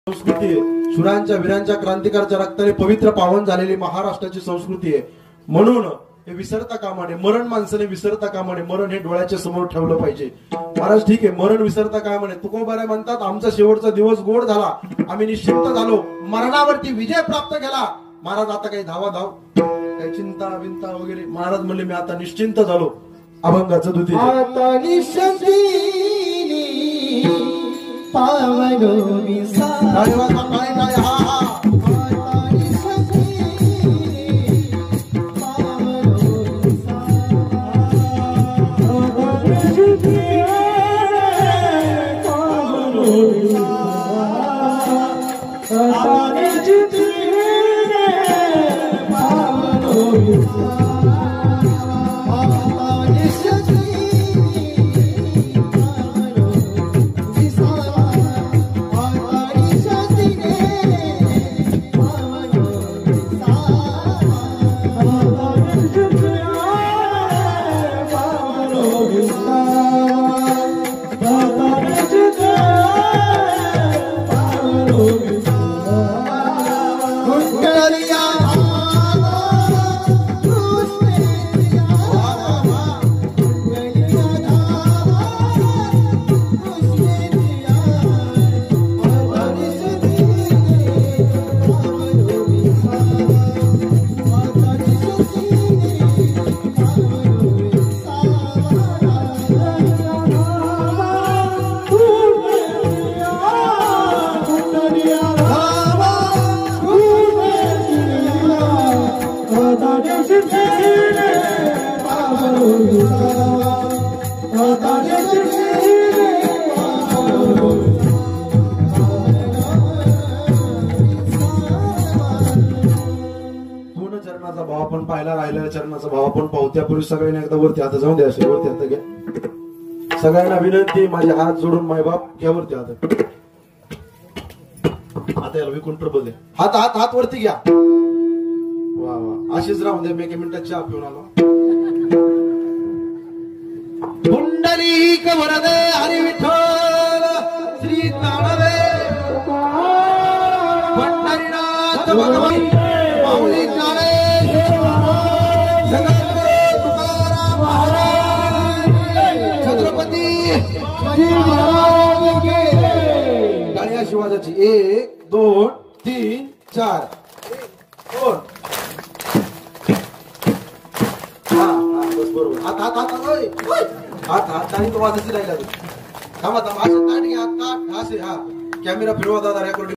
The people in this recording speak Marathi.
संस्कृती आहे, शुरांच्या वीरांच्या क्रांतिकारच्या रक्ताने पवित्र पावन झालेली महाराष्ट्राची संस्कृती आहे. म्हणून हे विसरता कामा नये, मरण माणसाने विसरता कामा नये. मरण हे डोळ्याच्या समोर ठेवलं पाहिजे. महाराज ठीक आहे, मरण विसरता कामा नये. तुकोबाराय म्हणतात, आमचा शेवटचा दिवस गोड झाला, आम्ही निश्चिंत झालो, मरणावरती विजय प्राप्त केला. महाराज आता काही धाव काही चिंता विंता वगैरे. महाराज म्हणले, मी आता निश्चिंत झालो. अभंगाचं दुती आता निश्चिंती पावनो विसा काय काय हा हा चरणाचा भाव आपण पाहायला राहिलेला चरणाचा भाव आपण पाहू. त्यापूर्वी सगळ्यांनी एकदा वरती हात जाऊन द्या, असे वरती हात घ्या. सगळ्यांना विनंती, माझे हात जोडून मायबाप घ्या वरती हात. आता याला विकून प्रबल द्या. हात हात हात वरती घ्या. वा वा, अशीच राहून द्या. मी एका मिनिटात चहा पिऊन आलो. पुंडलिक वरदे हरी विठ्ठल श्री ताडवे पंढरीनाथ भगवान माऊली काळे तुकाराम महाराज छत्रपती गाण्या शिवाजाची 1 2 3 4 2 बस बरोबर. हात हात हात हात हात आणि तो वाजायची राहिला. थांबा थांबा, असे ताट घ्या, ताट असे. हा, कॅमेरा फिरवा दादा, रेकॉर्डिंग.